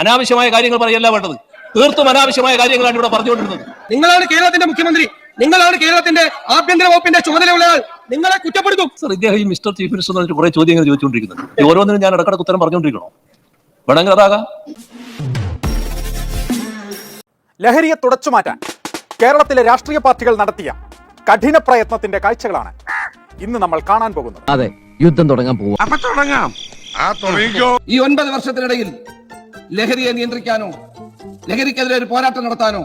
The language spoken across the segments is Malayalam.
അനാവശ്യമായ കാര്യങ്ങൾ പറയല്ല വേണ്ടത്. തീർത്തും അനാവശ്യമായ കാര്യങ്ങളാണ് ഇവിടെ പറഞ്ഞുകൊണ്ടിരുന്നത്. നിങ്ങളാണ് കേരളത്തിന്റെ മുഖ്യമന്ത്രി, നിങ്ങളാണ് കേരളത്തിന്റെ ആഭ്യന്തര വകുപ്പിന്റെ ചുമതലയുള്ള ആൾ. നിങ്ങളെ കുറ്റപ്പെടുത്തും. സർ, ഇദ്ദേഹം ഈ മിസ്റ്റർ ചീഫ് മിനിസ്റ്റർ എന്ന് കുറെ ചോദ്യങ്ങൾ ചോദിച്ചുകൊണ്ടിരിക്കുന്നത്. ഓരോന്നിനും ഞാൻ ഇടക്കിടക്ക് ഉത്തരം പറഞ്ഞുകൊണ്ടിരിക്കണോ? വേണമെങ്കിൽ അതാകാം. ലഹരിയെ തുടച്ചുമാറ്റാൻ കേരളത്തിലെ രാഷ്ട്രീയ പാർട്ടികൾ നടത്തിയ കഠിന പ്രയത്നത്തിന്റെ കാഴ്ചകളാണ് ഇന്ന് നമ്മൾ കാണാൻ പോകുന്നത്. അതെ, യുദ്ധം തുടങ്ങാൻ പോവാ. ഈ 9 വർഷത്തിനിടയിൽ ലഹരിയെ നിയന്ത്രിക്കാനോ ലഹരിക്കെതിരെ ഒരു പോരാട്ടം നടത്താനോ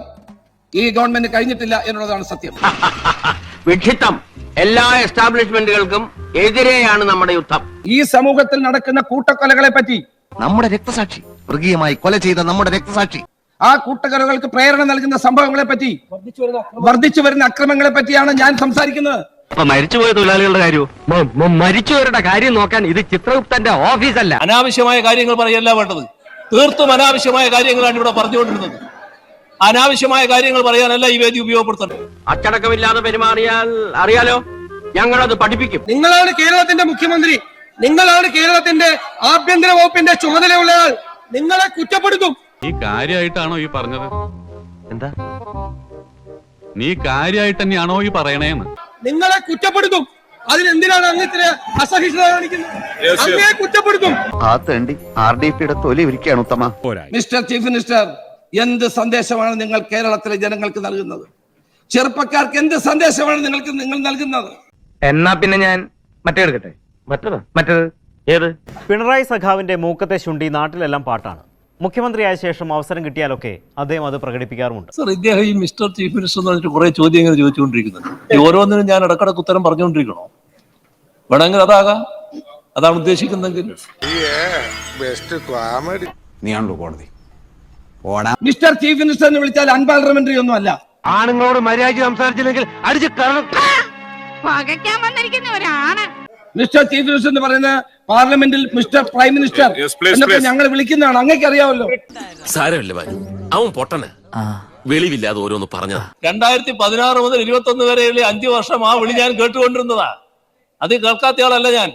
ഈ ഗവൺമെന്റ് കഴിഞ്ഞിട്ടില്ല എന്നുള്ളതാണ് സത്യം. വിഡ്ഢിത്തം. എല്ലാ എസ്റ്റാബ്ലിഷ്മെന്റുകൾക്കും എതിരെയാണ് നമ്മുടെ യുദ്ധം. ഈ സമൂഹത്തിൽ നടക്കുന്ന കൂട്ടക്കൊലകളെ പറ്റി, നമ്മുടെ രക്തസാക്ഷി, മൃഗീയമായി കൊല ചെയ്ത നമ്മുടെ രക്തസാക്ഷി, ആ കൂട്ടക്കൊലകൾക്ക് പ്രേരണ നൽകുന്ന സംഭവങ്ങളെ പറ്റി, വർദ്ധിച്ചു വരുന്ന അക്രമങ്ങളെ പറ്റിയാണ് ഞാൻ സംസാരിക്കുന്നത്. മരിച്ചുപോയ തൊഴിലാളികളുടെ കാര്യവും മരിച്ചവരുടെ കാര്യം നോക്കാൻ ഇത് ചിത്രഗുപ്തന്റെ ഓഫീസല്ല. അനാവശ്യമായ കാര്യങ്ങൾ പറയല്ല വേണ്ടത്. തീർത്തും അനാവശ്യമായ കാര്യങ്ങളാണ് ഇവിടെ പറഞ്ഞുകൊണ്ടിരുന്നത്. അനാവശ്യമായ കാര്യങ്ങൾ പറയാനല്ല ഈ വേദി ഉപയോഗപ്പെടുത്തുന്നത്. അച്ചടക്കമില്ലാതെ പെരുമാറിയാൽ അറിയാലോ, ഞങ്ങളത് പഠിപ്പിക്കും. നിങ്ങളാണ് കേരളത്തിന്റെ മുഖ്യമന്ത്രി, നിങ്ങളാണ് കേരളത്തിന്റെ ആഭ്യന്തര വകുപ്പിന്റെ ചുമതലയുള്ള ആൾ. നിങ്ങളെ കുറ്റപ്പെടുത്തും. നീ കാര്യമായിട്ടാണോ ഈ പറഞ്ഞത്? എന്താ നീ കാര്യമായിട്ട് തന്നെയാണോ ഈ പറയണേന്ന്? നിങ്ങളെ കുറ്റപ്പെടുത്തും. അതിനെന്തിനാണ് അങ്ങ് ഇത്ര അസഹിഷ്ണുത കാണിക്കുന്നത്? അങ്ങയെ കുറ്റപ്പെടുത്തും. ആ തേണ്ടി RDPയുടെ തൊലി ഇരിക്കുകയാണ് ഉത്തമ. മിസ്റ്റർ ചീഫ് മിനിസ്റ്റർ, എന്ത് സന്ദേശമാണ് നിങ്ങൾ കേരളത്തിലെ ജനങ്ങൾക്ക് നൽകുന്നത്? ചെറുപ്പക്കാർക്ക് എന്ത് സന്ദേശമാണ് നിങ്ങൾ നൽകുന്നത്? എന്നാ പിന്നെ ഞാൻ മറ്റേ എടുക്കട്ടെ. മറ്റേത് ഏത്? പിണറായി സഖാവിന്റെ മൂക്കത്തെ ശുണ്ടി നാട്ടിലെല്ലാം പാട്ടാണ്. മുഖ്യമന്ത്രിയായ ശേഷം അവസരം കിട്ടിയാലൊക്കെ അദ്ദേഹം അത് പ്രകടിപ്പിക്കാറുമുണ്ട്. സർ, ഇദ്ദേഹം ഈ മിസ്റ്റർ ചീഫ് മിനിസ്റ്റർ എന്ന് കുറെ ചോദ്യങ്ങൾ ചോദിച്ചുകൊണ്ടിരിക്കുന്നത്. ഓരോന്നിനും ഞാൻ ഇടക്കിടക്ക് ഉത്തരം പറഞ്ഞുകൊണ്ടിരിക്കണോ? വേണമെങ്കിൽ അതാകാം. അതാണ് ഉദ്ദേശിക്കുന്നതെങ്കിൽ. നീയാണല്ലോ കോടതി. മിസ്റ്റർ ചീഫ് മിനിസ്റ്റർ എന്ന് വിളിച്ചാൽ അൺപാർലമെന്ററി ഒന്നും അല്ല. ആണുങ്ങളോട് മര്യാദ സംസാരിച്ചില്ലെങ്കിൽ അടിച്ച് മിസ്റ്റർ ചീഫ് മിനിസ്റ്റർ എന്ന് പറയുന്ന പാർലമെന്റിൽ മിസ്റ്റർ പ്രൈം മിനിസ്റ്റർ എന്നൊക്കെ ഞങ്ങൾ വിളിക്കുന്നതാണ്. അങ്ങേക്ക് അറിയാമല്ലോ. സാരമില്ല ഭായി, അവൻ പൊട്ടന് വെളിവില്ലാതെ ഓരോന്ന് പറഞ്ഞതാ. 2016 മുതൽ 21 വരെയുള്ള 5 വർഷം ആ വിളി ഞാൻ കേട്ടുകൊണ്ടിരുന്നതാ. അത് കേൾക്കാത്ത ആളല്ല ഞാൻ.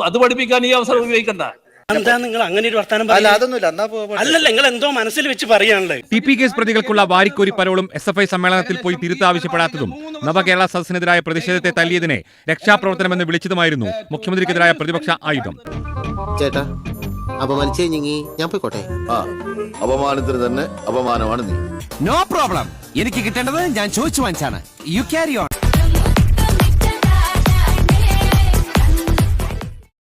അത് പഠിപ്പിക്കാൻ ഈ അവസരം ഉപയോഗിക്കണ്ട. എന്താ നിങ്ങൾ അങ്ങനെ ഒരു വർത്താനം അല്ലല്ല, നിങ്ങൾ എന്തോ മനസ്സിൽ വെച്ച് പറയാണല്ലേ. TP കേസ് പ്രതികൾക്കുള്ള വാരിക്കോരി പരോളും SFI സമ്മേളനത്തിൽ പോയി തിരുത്താവശ്യപ്പെടാത്തതും നവകേരള സദസ്സിനെതിരായ പ്രതിഷേധത്തെ തല്ലിയതിനെ രക്ഷാപ്രവർത്തനമെന്ന് വിളിച്ചതുമായിരുന്നു മുഖ്യമന്ത്രിക്കെതിരായ പ്രതിപക്ഷ ആയുധം. ചേട്ടാ, അപമാനിച്ചേ ഞാൻ പോയിക്കോട്ടെ. അപമാനത്തിന് തന്നെ അപമാനമാണ് നീ. No problem. എനിക്ക് കിട്ടേണ്ടത് ഞാൻ ചോദിച്ചു വാങ്ങിച്ചാണ്. You carry on.